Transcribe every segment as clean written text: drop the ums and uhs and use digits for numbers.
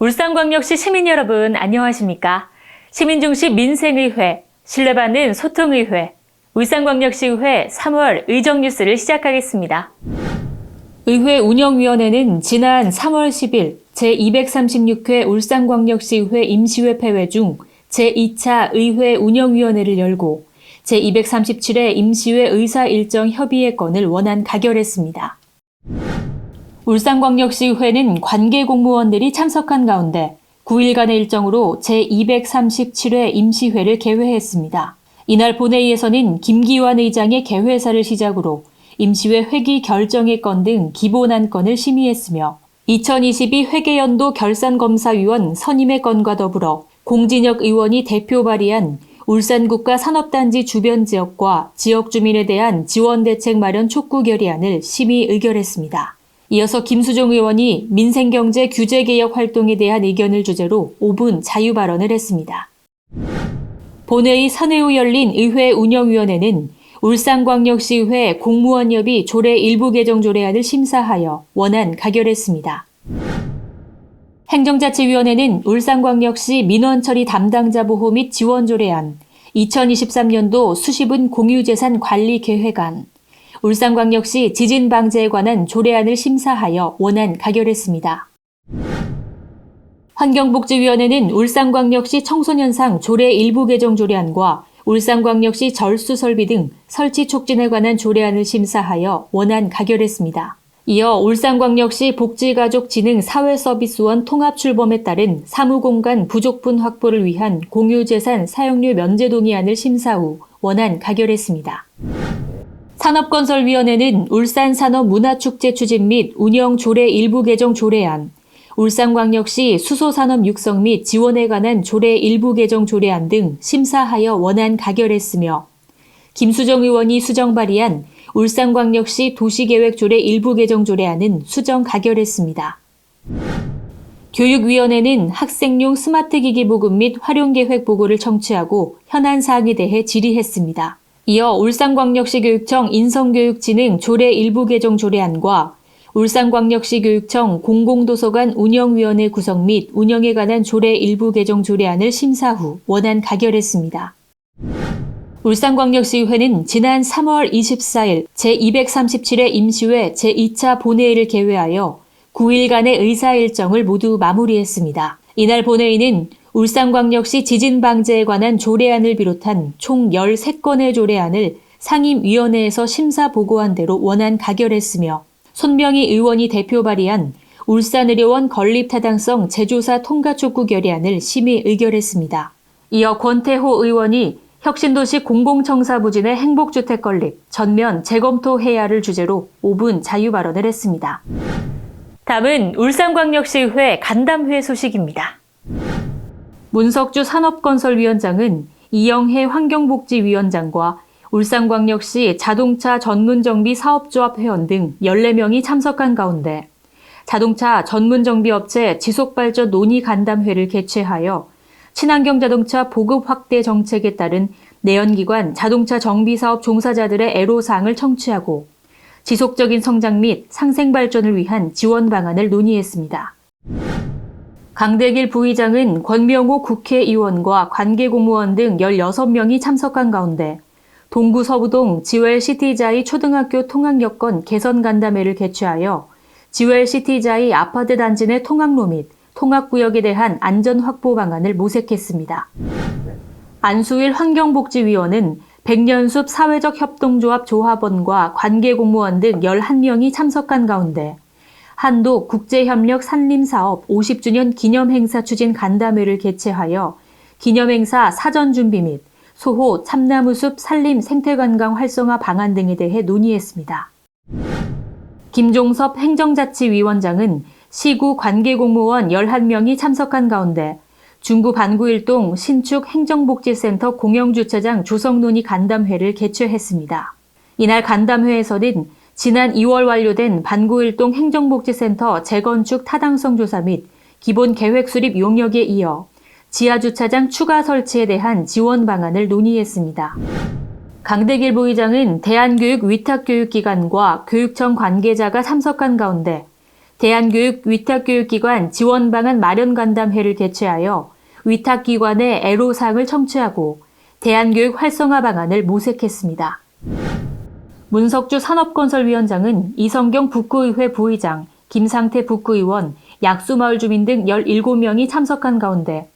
울산광역시 시민 여러분 안녕하십니까? 시민중심 민생의회, 신뢰받는 소통의회, 울산광역시의회 3월 의정뉴스를 시작하겠습니다. 의회 운영위원회는 지난 3월 10일 제236회 울산광역시의회 임시회 폐회 중 제2차 의회 운영위원회를 열고 제237회 임시회 의사일정 협의회 건을 원안 가결했습니다. 울산광역시의회는 관계공무원들이 참석한 가운데 9일간의 일정으로 제237회 임시회를 개회했습니다. 이날 본회의에서는 김기환 의장의 개회사를 시작으로 임시회 회기 결정의 건 등 기본 안건을 심의했으며 2022 회계연도 결산검사위원 선임의 건과 더불어 공진혁 의원이 대표 발의한 울산국가 산업단지 주변 지역과 지역 주민에 대한 지원대책 마련 촉구 결의안을 심의 의결했습니다. 이어서 김수종 의원이 민생경제 규제개혁 활동에 대한 의견을 주제로 5분 자유발언을 했습니다. 본회의 선회 후 열린 의회 운영위원회는 울산광역시의회 공무원협의 조례 일부 개정 조례안을 심사하여 원안 가결했습니다. 행정자치위원회는 울산광역시 민원처리 담당자 보호 및 지원 조례안, 2023년도 수시분 공유재산 관리 계획안, 울산광역시 지진 방제에 관한 조례안을 심사하여 원안 가결했습니다. 환경복지위원회는 울산광역시 청소년상 조례 일부 개정 조례안과 울산광역시 절수 설비 등 설치 촉진에 관한 조례안을 심사하여 원안 가결했습니다. 이어 울산광역시 복지가족진흥 사회서비스원 통합출범에 따른 사무공간 부족분 확보를 위한 공유재산 사용료 면제 동의안을 심사 후 원안 가결했습니다. 산업건설위원회는 울산산업문화축제 추진 및 운영 조례 일부 개정 조례안, 울산광역시 수소산업 육성 및 지원에 관한 조례 일부 개정 조례안 등 심사하여 원안 가결했으며 김수정 의원이 수정 발의한 울산광역시 도시계획 조례 일부 개정 조례안은 수정 가결했습니다. 교육위원회는 학생용 스마트기기 보급 및 활용계획 보고를 청취하고 현안 사항에 대해 질의했습니다. 이어 울산광역시 교육청 인성교육진흥 조례 일부 개정 조례안과 울산광역시 교육청 공공도서관 운영위원회 구성 및 운영에 관한 조례 일부 개정 조례안을 심사 후 원안 가결했습니다. 울산광역시의회는 지난 3월 24일 제237회 임시회 제2차 본회의를 개회하여 9일간의 의사일정을 모두 마무리했습니다. 이날 본회의는 울산광역시 지진 방제에 관한 조례안을 비롯한 총 13건의 조례안을 상임위원회에서 심사 보고한 대로 원안 가결했으며 손명희 의원이 대표 발의한 울산의료원 건립타당성 재조사 통과 촉구 결의안을 심의 의결했습니다. 이어 권태호 의원이 혁신도시 공공청사 부진의 행복주택 건립 전면 재검토해야를 주제로 5분 자유발언을 했습니다. 다음은 울산광역시의회 간담회 소식입니다. 문석주 산업건설위원장은 이영혜 환경복지위원장과 울산광역시 자동차 전문정비 사업조합 회원 등 14명이 참석한 가운데 자동차 전문정비업체 지속발전 논의 간담회를 개최하여 친환경 자동차 보급 확대 정책에 따른 내연기관 자동차 정비사업 종사자들의 애로사항을 청취하고 지속적인 성장 및 상생발전을 위한 지원 방안을 논의했습니다. 강대길 부의장은 권명호 국회의원과 관계공무원 등 16명이 참석한 가운데 동구 서부동 지웰시티자이 초등학교 통학여건 개선 간담회를 개최하여 지웰시티자이 아파트 단지 내 통학로 및 통학구역에 대한 안전 확보 방안을 모색했습니다. 안수일 환경복지위원은 백년숲 사회적 협동조합 조합원과 관계공무원 등 11명이 참석한 가운데 한도 국제협력 산림사업 50주년 기념행사 추진 간담회를 개최하여 기념행사 사전 준비 및 소호 참나무숲 산림 생태관광 활성화 방안 등에 대해 논의했습니다. 김종섭 행정자치위원장은 시구 관계공무원 11명이 참석한 가운데 중구 반구일동 신축 행정복지센터 공영주차장 조성 논의 간담회를 개최했습니다. 이날 간담회에서는 지난 2월 완료된 반구일동 행정복지센터 재건축 타당성 조사 및 기본 계획 수립 용역에 이어 지하주차장 추가 설치에 대한 지원 방안을 논의했습니다. 강대길 부의장은 대한교육 위탁교육기관과 교육청 관계자가 참석한 가운데 대한교육 위탁교육기관 지원방안 마련간담회를 개최하여 위탁기관의 애로사항을 청취하고 대한교육 활성화 방안을 모색했습니다. 문석주 산업건설위원장은 이성경 북구의회 부의장, 김상태 북구의원, 약수마을 주민 등 17명이 참석한 가운데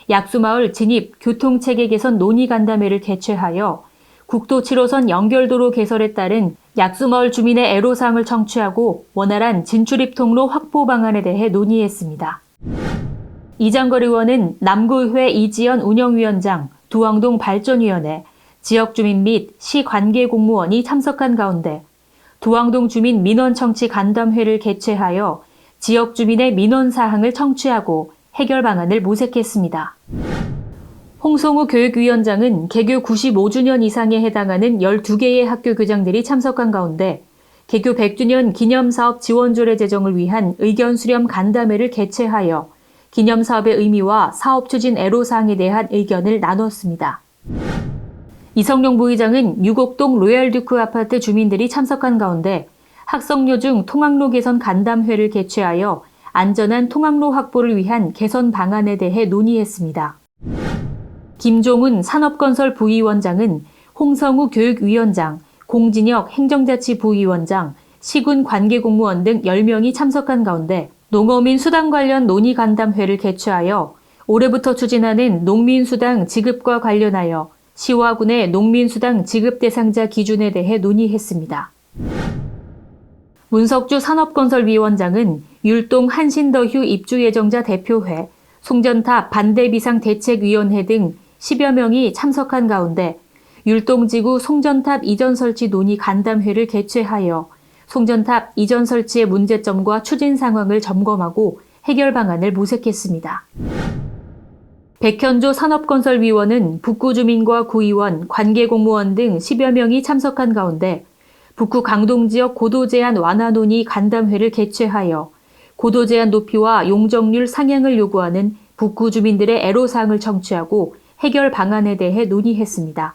약수마을 진입 교통체계 개선 논의간담회를 개최하여 국도 7호선 연결도로 개설에 따른 약수마을 주민의 애로사항을 청취하고 원활한 진출입 통로 확보 방안에 대해 논의했습니다. 이장걸 의원은 남구의회 이지연 운영위원장, 두왕동 발전위원회, 지역주민 및 시관계공무원이 참석한 가운데 두왕동 주민 민원청취 간담회를 개최하여 지역주민의 민원사항을 청취하고 해결 방안을 모색했습니다. 홍성우 교육위원장은 개교 95주년 이상에 해당하는 12개의 학교 교장들이 참석한 가운데 개교 100주년 기념사업 지원조례 제정을 위한 의견 수렴 간담회를 개최하여 기념사업의 의미와 사업 추진 애로사항에 대한 의견을 나눴습니다. 이성룡 부의장은 유곡동 로얄듀크 아파트 주민들이 참석한 가운데 학성로 중 통학로 개선 간담회를 개최하여 안전한 통학로 확보를 위한 개선 방안에 대해 논의했습니다. 김종훈 산업건설 부위원장은 홍성우 교육위원장, 공진혁 행정자치 부위원장, 시군 관계공무원 등 10명이 참석한 가운데 농어민 수당 관련 논의 간담회를 개최하여 올해부터 추진하는 농민수당 지급과 관련하여 시와 군의 농민수당 지급 대상자 기준에 대해 논의했습니다. 문석주 산업건설위원장은 율동 한신더휴 입주예정자 대표회, 송전탑 반대비상대책위원회 등 10여 명이 참석한 가운데 율동지구 송전탑 이전 설치 논의 간담회를 개최하여 송전탑 이전 설치의 문제점과 추진 상황을 점검하고 해결 방안을 모색했습니다. 백현조 산업건설위원은 북구 주민과 구의원, 관계공무원 등 10여 명이 참석한 가운데 북구 강동지역 고도제한 완화 논의 간담회를 개최하여 고도제한 높이와 용적률 상향을 요구하는 북구 주민들의 애로사항을 청취하고 해결 방안에 대해 논의했습니다.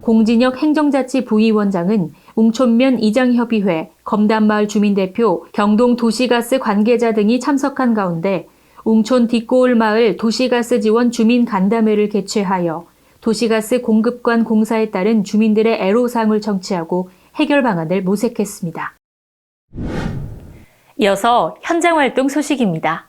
공진혁 행정자치 부위원장은 웅촌면 이장협의회, 검단마을 주민대표, 경동도시가스 관계자 등이 참석한 가운데 웅촌 뒷고을마을 도시가스 지원 주민 간담회를 개최하여 도시가스 공급관 공사에 따른 주민들의 애로사항을 청취하고 해결 방안을 모색했습니다. 이어서 현장활동 소식입니다.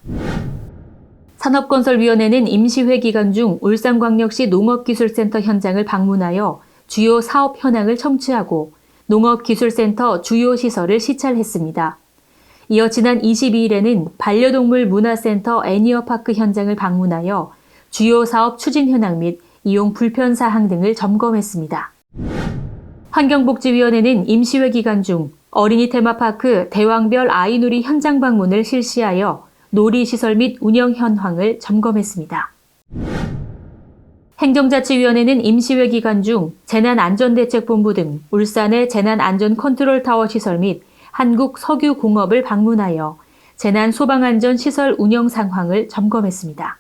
산업건설위원회는 임시회 기간 중 울산광역시 농업기술센터 현장을 방문하여 주요 사업 현황을 청취하고 농업기술센터 주요 시설을 시찰했습니다. 이어 지난 22일에는 반려동물 문화센터 애니어파크 현장을 방문하여 주요 사업 추진 현황 및 이용 불편 사항 등을 점검했습니다. 환경복지위원회는 임시회 기간 중 어린이 테마파크 대왕별 아이놀이 현장 방문을 실시하여 놀이시설 및 운영 현황을 점검했습니다. 행정자치위원회는 임시회 기간 중 재난안전대책본부 등 울산의 재난안전컨트롤타워 시설 및 한국석유공업을 방문하여 재난소방안전시설 운영 상황을 점검했습니다.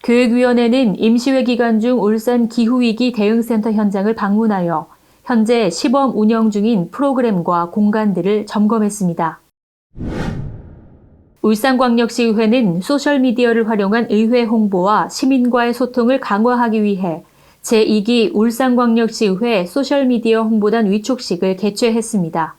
교육위원회는 임시회 기간 중 울산 기후위기 대응센터 현장을 방문하여 현재 시범 운영 중인 프로그램과 공간들을 점검했습니다. 울산광역시의회는 소셜미디어를 활용한 의회 홍보와 시민과의 소통을 강화하기 위해 제2기 울산광역시의회 소셜미디어 홍보단 위촉식을 개최했습니다.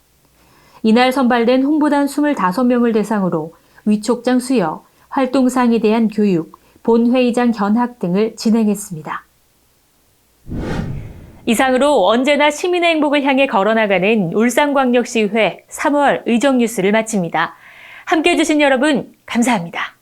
이날 선발된 홍보단 25명을 대상으로 위촉장 수여, 활동사항에 대한 교육, 본회의장 견학 등을 진행했습니다. 이상으로 언제나 시민의 행복을 향해 걸어나가는 울산광역시의회 3월 의정뉴스를 마칩니다. 함께해 주신 여러분 감사합니다.